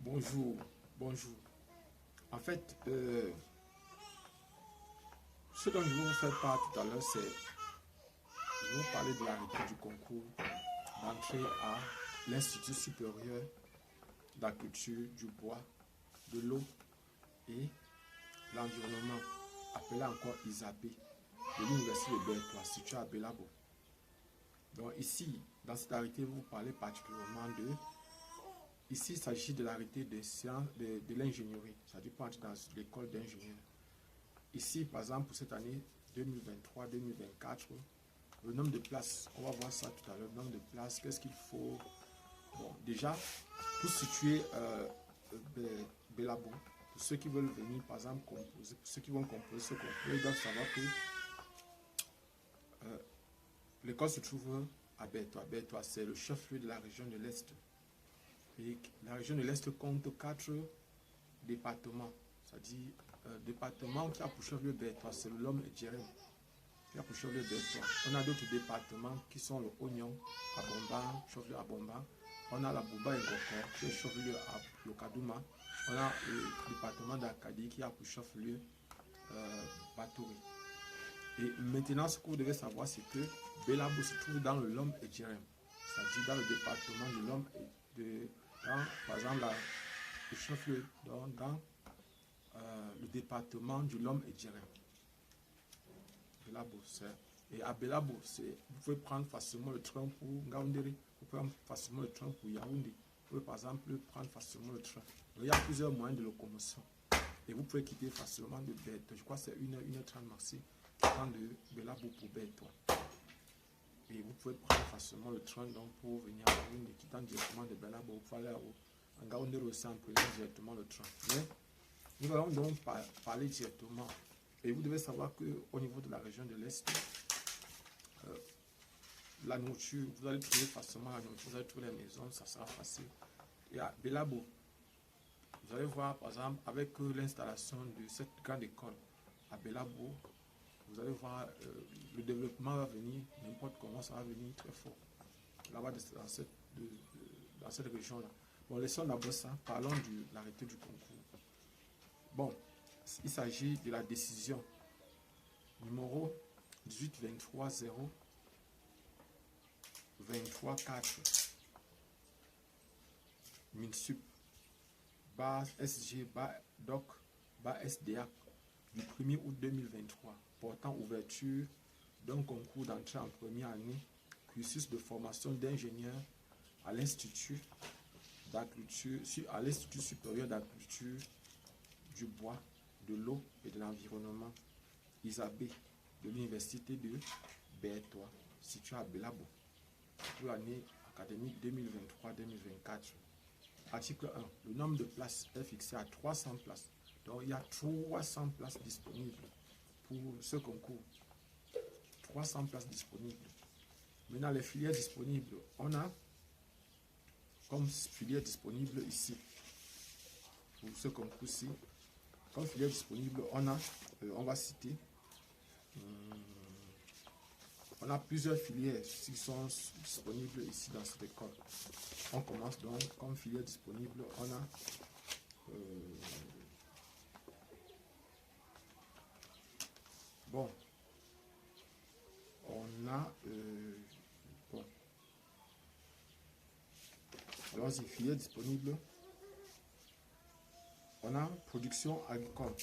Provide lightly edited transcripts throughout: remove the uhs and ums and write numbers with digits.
Bonjour, bonjour. En fait, ce dont je vais vous faire part tout à l'heure, c'est, je vais vous parler de l'arrêté du concours d'entrée à l'Institut supérieur de la culture, du bois, de l'eau et l'environnement, appelé encore ISABE, de l'Université de Bertois, située à Belabo. Donc ici, dans cet arrêté, vous parlez particulièrement de... Ici, il s'agit de l'arrêté des sciences de l'ingénierie, c'est-à-dire pour entrer dans l'école d'ingénieur. Ici, par exemple, pour cette année 2023-2024, le nombre de places, on va voir ça tout à l'heure, le nombre de places, qu'est-ce qu'il faut. Bon, déjà, pour situer Belabo, pour ceux qui veulent venir, par exemple, composer, pour ceux qui vont composer ce concours, ils doivent savoir que l'école se trouve à Bertois. Bertois, c'est le chef-lieu de la région de l'Est. Et la région de l'Est compte 4 départements, c'est-à-dire département qui a pour chef-lieu Bertois, c'est le Lom et Djerem. Qui a pour chef-lieu Bertois. On a d'autres départements qui sont le Oignon, à Bomba, chef-lieu à Bomba. On a la Bouba et Gokor, qui est chef-lieu à Lokadouma. On a le département d'Akadi qui a pour chef-lieu Batouri. Et maintenant, ce que vous devez savoir, c'est que Belabo se trouve dans le Lom et Djerem, c'est-à-dire dans le département de Lom et de... par exemple, le chef-lieu dans le département du Lom et Djerem. Belabo, et à Belabo, vous pouvez prendre facilement le train pour Ngaoundéré, vous pouvez prendre facilement le train pour Yaoundé, vous pouvez par exemple prendre facilement le train. Donc, il y a plusieurs moyens de locomotion. Et vous pouvez quitter facilement de Bertois. Je crois que c'est 1h30 maxi qui prend de Belabo pour Bertois. Et vous pouvez prendre facilement le train donc, pour venir à Yaoundé, quittant directement de Belabo, vous pouvez aller à Ngaoundéré aussi en prenant directement le train. Mais nous allons donc parler directement. Et vous devez savoir qu'au niveau de la région de l'Est, la nourriture, vous allez trouver facilement la nourriture, vous allez trouver les maisons, ça sera facile. Et à Belabo, vous allez voir par exemple avec l'installation de cette grande école à Belabo, vous allez voir le développement va venir, n'importe comment ça va venir très fort. Là-bas, dans cette région-là. Bon, laissons d'abord ça, parlons de l'arrêté du concours. Bon, il s'agit de la décision numéro 18230 234 MINSUP SG DOC SDA du 1er août 2023 portant ouverture d'un concours d'entrée en première année cursus de formation d'ingénieur à l'Institut supérieur d'agriculture, du bois, de l'eau et de l'environnement ISABE de l'Université de Bertois, située à Belabo, pour l'année académique 2023-2024. Article 1. Le nombre de places est fixé à 300 places. Donc, il y a 300 places disponibles pour ce concours. 300 places disponibles. Maintenant, les filières disponibles, on a comme filière disponible ici, pour ce concours-ci, comme filière disponible, on va citer, on a plusieurs filières qui sont disponibles ici dans cette école. On commence donc comme filière disponible, on a bon, alors c'est filière disponible, on a production agricole.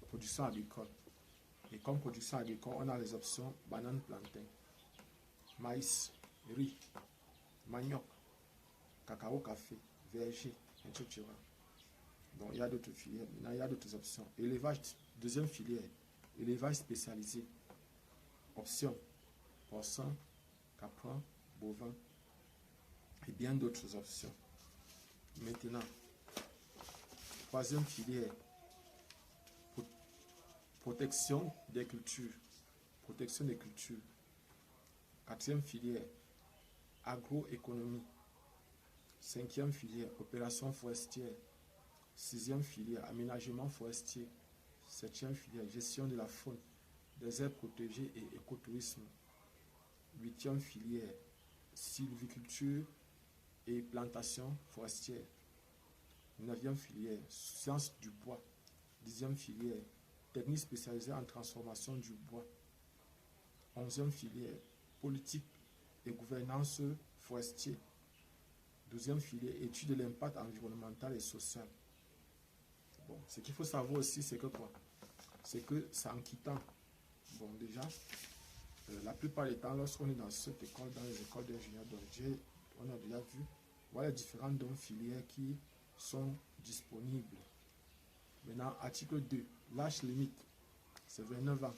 Production agricole. Et comme production agricole, on a les options banane, plantain, maïs, riz, manioc, cacao, café, verger, etc. Donc il y a d'autres filières. Maintenant, il y a d'autres options. Élevage, deuxième filière, élevage spécialisé. Option, porcin, caprin, bovin et bien d'autres options. Maintenant, troisième filière, protection des cultures. Protection des cultures. Quatrième filière, agroéconomie. Cinquième filière, opération forestière. Sixième filière, aménagement forestier. Septième filière, gestion de la faune, des aires protégées et écotourisme. Huitième filière, sylviculture et plantation forestière. 9e filière, sciences du bois. 10e filière, technique spécialisée en transformation du bois. 11e filière, politique et gouvernance forestier. 12e filière, étude de l'impact environnemental et social. Bon, ce qu'il faut savoir aussi, c'est que quoi? C'est que c'est en quittant. Bon, déjà, la plupart du temps, lorsqu'on est dans cette école, dans les écoles d'ingénieurs, on a déjà vu, voilà les différentes filières qui sont disponibles. Maintenant, article 2, l'âge limite, c'est 29 ans.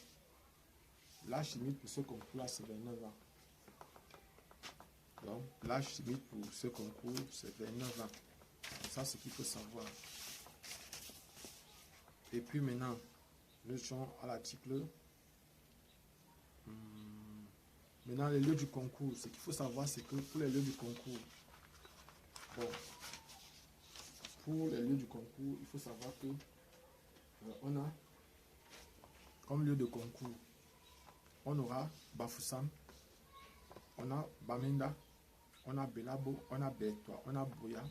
L'âge limite pour ce concours-là, c'est 29 ans. Donc, l'âge limite pour ce concours, c'est 29 ans. Ça, c'est ce qu'il faut savoir. Et puis maintenant, nous sommes à l'article. Maintenant, les lieux du concours. Ce qu'il faut savoir, c'est que pour les lieux du concours, bon, pour les lieux du concours, il faut savoir que on a comme lieu de concours, on aura Bafoussam, on a Bamenda, on a Belabo, on a Bertois, on a Boya,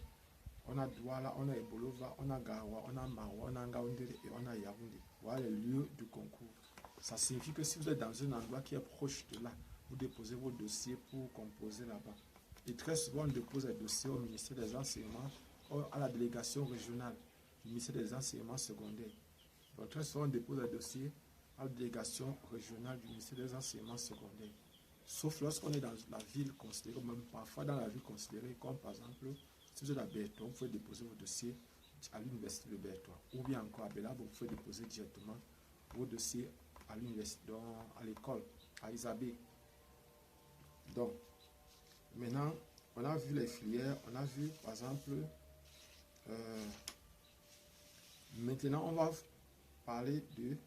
on a Douala, on a Ebolova, on a Gawa, on a Marwa, on a Ngaoundé et on a Yaoundé. Voilà les lieux du concours. Ça signifie que si vous êtes dans un endroit qui est proche de là, vous déposez vos dossiers pour composer là-bas. Et très souvent, on dépose les dossiers au ministère des Enseignements, à la délégation régionale du ministère des Enseignements secondaires. Donc très souvent, on dépose les dossiers à la délégation régionale du ministère des Enseignements secondaires. Sauf lorsqu'on est dans la ville considérée, même parfois dans la ville considérée, comme par exemple, si vous êtes à Bertois, vous pouvez déposer vos dossiers à l'université de Bertois. Ou bien encore à Belabo, vous pouvez déposer directement vos dossiers à l'université, à l'école, à Isabé. Donc, maintenant, on a vu les filières, on a vu, par exemple, maintenant, on va parler de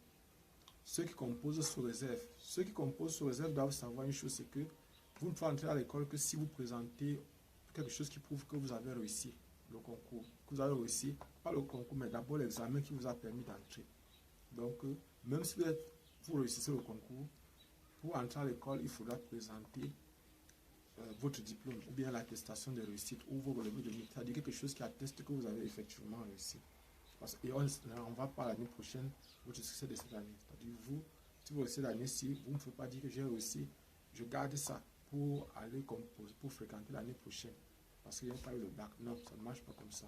ceux qui composent sous réserve. Ceux qui composent sous réserve doivent savoir une chose, c'est que vous ne pouvez entrer à l'école que si vous présentez quelque chose qui prouve que vous avez réussi le concours. Que vous avez réussi, pas le concours, mais d'abord l'examen qui vous a permis d'entrer. Donc, même si vous réussissez le concours, pour entrer à l'école, il faudra présenter votre diplôme ou bien l'attestation de réussite ou vos relevés de notes, c'est-à-dire quelque chose qui atteste que vous avez effectivement réussi. Et on va pas l'année prochaine votre succès de cette année. C'est-à-dire vous, si vous réussissez l'année-ci, vous ne pouvez pas dire que j'ai réussi, je garde ça pour aller composer, pour fréquenter l'année prochaine. Parce qu'il n'y a pas eu le bac. Non, ça ne marche pas comme ça.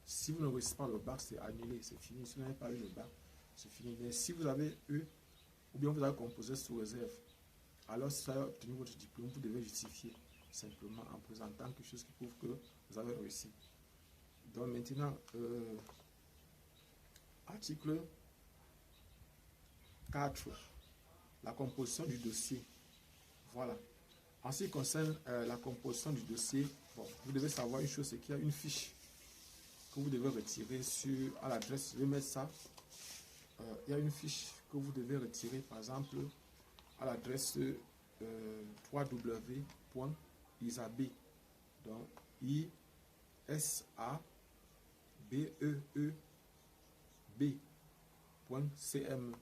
Si vous ne réussissez pas le bac, c'est annulé, c'est fini. Si vous n'avez pas eu le bac, c'est fini. Mais si vous avez eu, ou bien vous avez composé sous réserve, alors si vous avez obtenu votre diplôme, vous devez justifier simplement en présentant quelque chose qui prouve que vous avez réussi. Donc maintenant, article 4, la composition du dossier. Voilà. En ce qui concerne la composition du dossier, bon, vous devez savoir une chose, c'est qu'il y a une fiche que vous devez retirer à l'adresse. Je vais mettre ça. Il y a une fiche que vous devez retirer, par exemple, à l'adresse www.isabe. Donc, ISABEEB.cm.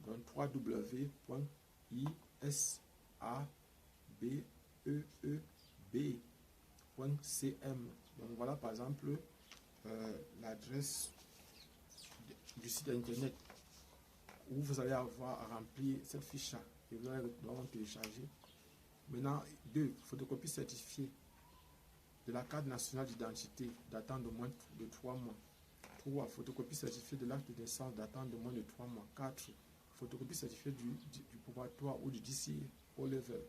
Donc, www.isabeeb.cm. Donc, voilà, par exemple, l'adresse du site internet où vous allez avoir à remplir cette fiche-là et vous allez donc télécharger. Maintenant, 2, photocopie certifiée de la carte nationale d'identité datant de moins de 3 mois. 3, photocopie certifiée de l'acte de naissance datant de moins de 3 mois. 4, photocopie certifiée du probatoire ou du DCA au level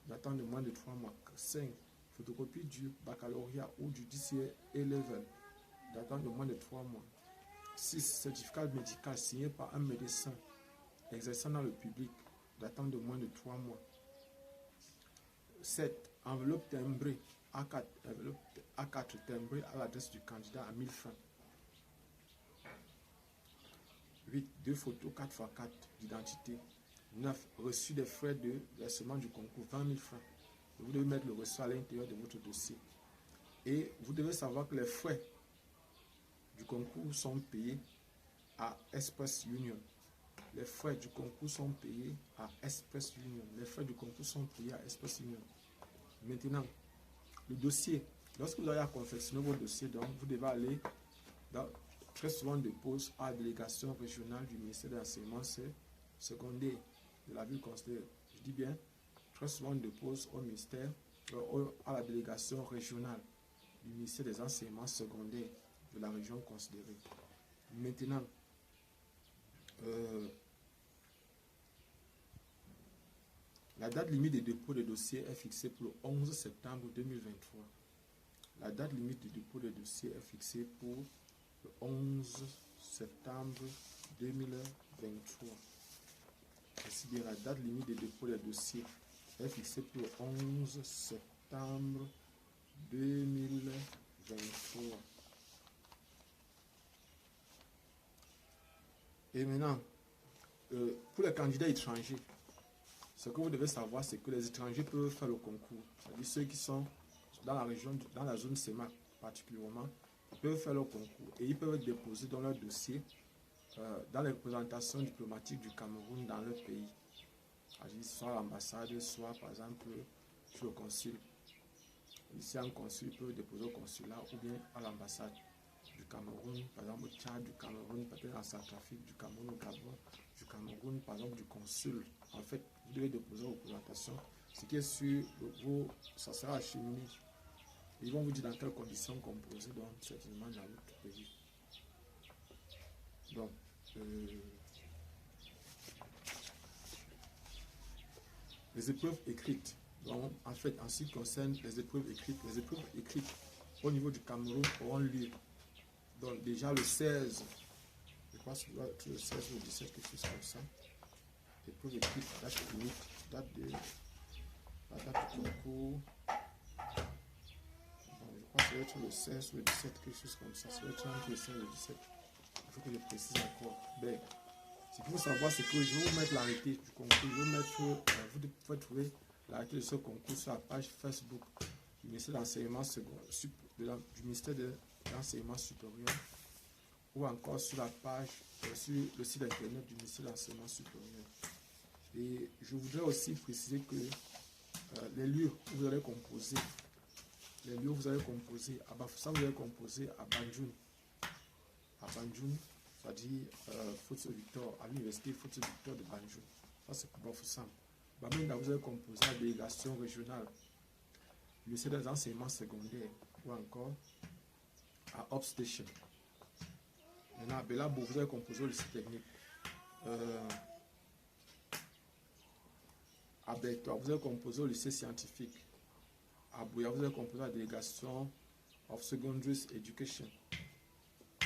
datant de moins de 3 mois. 5, photocopie du baccalauréat ou du DCA A-level datant de moins de 3 mois. 6, certificat médical signé par un médecin exerçant dans le public datant de moins de 3 mois. 7, enveloppe timbrée A4, enveloppe A4 timbrée à l'adresse du candidat à 1000 francs. 8, 2 photos 4x4 d'identité. 9, reçu des frais de versement du concours, 20 000 francs. Et vous devez mettre le reçu à l'intérieur de votre dossier. Et vous devez savoir que les frais du concours sont payés à Express Union. Les frais du concours sont payés à Express Union. Les frais du concours sont payés à Express Union. Maintenant, le dossier Lorsque vous avez à confectionner votre dossier, donc, vous devez aller très souvent de pause à la délégation régionale du ministère de l'enseignement secondaire de la ville considérée. Je dis bien, très souvent de pause au ministère, à la délégation régionale du ministère des enseignements secondaires de la région considérée. Maintenant, la date limite de dépôt de dossier est fixée pour le 11 septembre 2023. La date limite de dépôt de dossier est fixée pour le 11 septembre 2023. Ainsi bien, la date limite de dépôt de dossier est fixée pour le 11 septembre 2023. Et maintenant, pour les candidats étrangers, ce que vous devez savoir, c'est que les étrangers peuvent faire le concours. C'est-à-dire ceux qui sont dans la région, dans la zone CEMAC particulièrement, ils peuvent faire le concours et ils peuvent déposer dans leur dossier dans les représentations diplomatiques du Cameroun dans leur pays. C'est-à-dire soit à l'ambassade, soit par exemple sur le consul. Ici, un consul peut déposer au consulat ou bien à l'ambassade du Cameroun, par exemple au Tchad, du Cameroun, peut-être en Centrafrique, du Cameroun au Gabon, du Cameroun, par exemple du consul. En fait, vous devez déposer vos présentations. Ce qui est sûr, ça sera acheminé. Ils vont vous dire dans quelles conditions composer, donc certainement dans votre pays. Donc, les épreuves écrites. Donc, en fait, en ce qui concerne les épreuves écrites au niveau du Cameroun auront lieu. Donc, déjà le 16, je pense que le 16 ou le 17, quelque chose comme ça. Épreuve écrite, date limite, la date du concours. Bon, je crois que ça va être le 16 ou le 17, quelque chose comme ça. Ça va être entre le 16 et le 17. Il faut que je précise encore. Ben, ce qu'il faut savoir, c'est que je vais vous mettre l'arrêté du concours. Je vais vous mettre, vous pouvez trouver l'arrêté de ce concours sur la page Facebook du ministère de l'enseignement du ministère de l'enseignement supérieur, ou encore sur la page, sur le site internet du ministère de l'enseignement supérieur. Et je voudrais aussi préciser que les lieux où vous allez composer, à Bafoussam, vous allez composer à Banjul. À Banjul, c'est-à-dire Victor, à l'université Victor de Banjul. Ça, c'est pour Bafoussam. Bamenda, vous allez composer à la délégation régionale du ministère des enseignements secondaires, ou encore à Upstation. Maintenant, à Belabo, vous allez composer au lycée technique. À Bertois, vous allez composer au lycée scientifique. À Bouya, vous allez composer à la délégation of Secondary Education.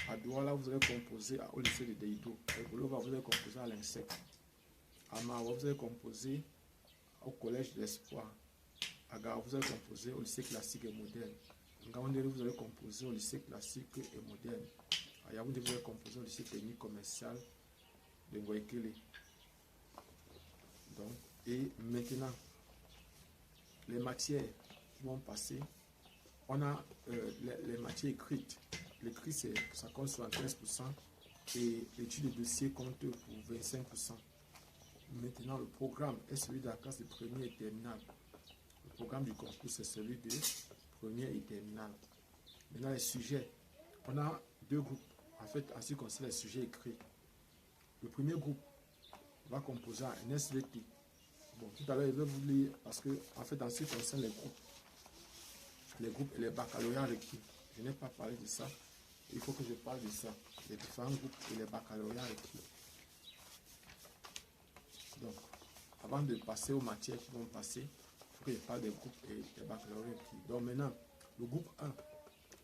À Douala, vous allez composer au lycée de Deido. À Golova, vous allez composer à l'INSEC. À Mawa, vous allez composer au collège de l'Espoir. À Gara, vous allez composer au lycée classique et moderne. À Ngaoundéré, vous allez composer au lycée classique et moderne. À Yaoundé, vous allez composer au lycée technique commercial de Ngoekele. Donc, et maintenant, les matières qui vont passer, on a les matières écrites. L'écrit, ça compte 75% et l'étude de dossier compte pour 25%. Maintenant, le programme est celui de la classe de première et terminale. Le programme du concours, c'est celui de première et terminale. Maintenant, les sujets, on a deux groupes. En fait, en ce qui concerne les sujets écrits, le premier groupe va composer un SVT. Bon, tout à l'heure, je vais vous lire, parce que, en fait, en ce qui concerne les groupes et les baccalauréats requis, je n'ai pas parlé de ça. Il faut que je parle de ça, les différents groupes et les baccalauréats requis. Donc, avant de passer aux matières qui vont passer, il faut que je parle des groupes et des baccalauréats requis. Donc, maintenant, le groupe 1,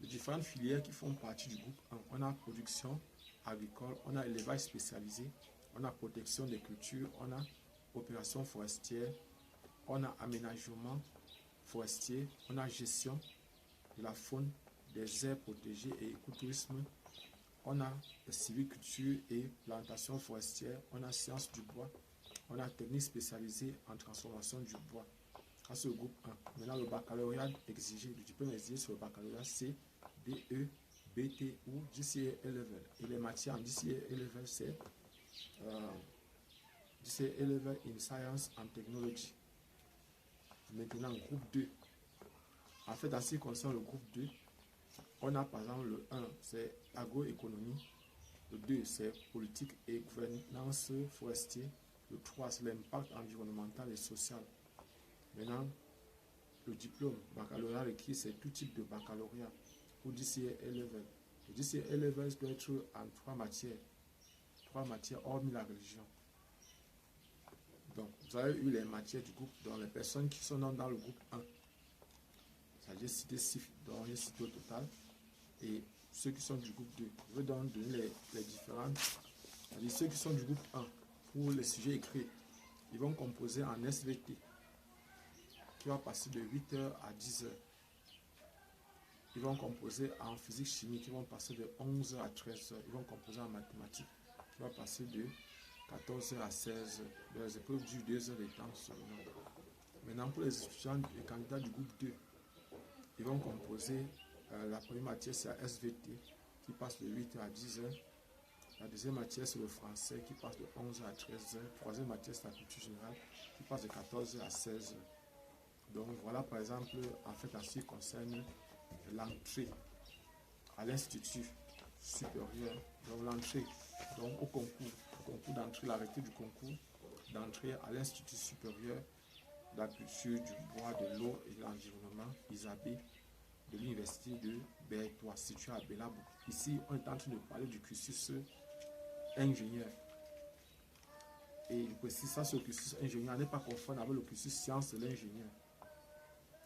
les différentes filières qui font partie du groupe 1, on a production agricole, on a élevage spécialisé, on a protection des cultures, on a opération forestière, on a aménagement forestier, on a gestion de la faune, des aires protégées et écotourisme, on a sylviculture et plantation forestière, on a sciences du bois, on a technique spécialisée en transformation du bois. Ça, c'est le groupe 1. Maintenant, le baccalauréat exigé, le diplôme exigé sur le baccalauréat, c'est DE, BT ou DCA level. Et les matières en DCA level, c'est DCA level in Science and Technology. Maintenant, groupe 2. En fait, en ce qui concerne le groupe 2, on a par exemple le 1, c'est agroéconomie. Le 2, c'est politique et gouvernance forestière. Le 3, c'est l'impact environnemental et social. Maintenant, le diplôme baccalauréat requis, c'est tout type de baccalauréat ou DCA A-Level. Le DCA A-Level doit être en 3 matières. 3 matières hormis la religion. Donc, vous avez eu les matières du groupe, donc les personnes qui sont dans le groupe 1. J'ai cité 6, donc j'ai cité au total. Et ceux qui sont du groupe 2. Je vais donc donner les différentes. C'est-à-dire ceux qui sont du groupe 1, pour les sujets écrits, ils vont composer en SVT, qui va passer de 8h à 10h. Ils vont composer en physique-chimie, qui vont passer de 11h à 13h. Ils vont composer en mathématiques, qui va passer de 14h à 16h. Les épreuves durent 2 heures de temps seulement. Maintenant, pour les étudiants et candidats du groupe 2, ils vont composer la première matière, c'est la SVT, qui passe de 8h à 10h. La deuxième matière, c'est le français, qui passe de 11h à 13h. La troisième matière, c'est la culture générale, qui passe de 14h à 16h. Donc voilà, par exemple, en fait, en ce qui concerne l'entrée à l'institut supérieur, donc l'entrée au concours d'entrée, l'arrêté du concours d'entrée à l'institut supérieur de la culture, du bois, de l'eau et de l'environnement, ISAB, de l'université de Bertois, située à Belabou. Ici, on est en train de parler du cursus ingénieur. Et je précise ça, ce cursus ingénieur n'est pas conforme avec le cursus sciences de l'ingénieur.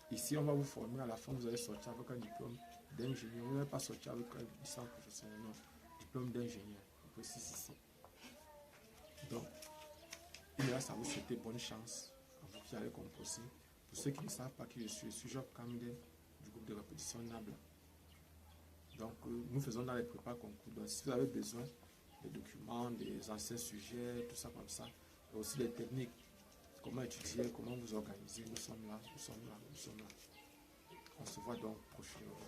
Ici, on va vous former, à la fin, vous allez sortir avec un diplôme d'ingénieur. Vous n'allez pas sortir avec un licence professionnelle, non, diplôme d'ingénieur. Je précise ici. Donc, il me reste à vous souhaiter bonne chance à vous qui allez composer. Pour ceux qui ne savent pas qui je suis Job Kamden du groupe de répétition NABLA. Donc, nous faisons dans les prépas concours. Donc, si vous avez besoin des documents, des anciens sujets, tout ça comme ça, et aussi des techniques, comment étudier, comment vous organiser, nous sommes là. On se voit donc prochainement.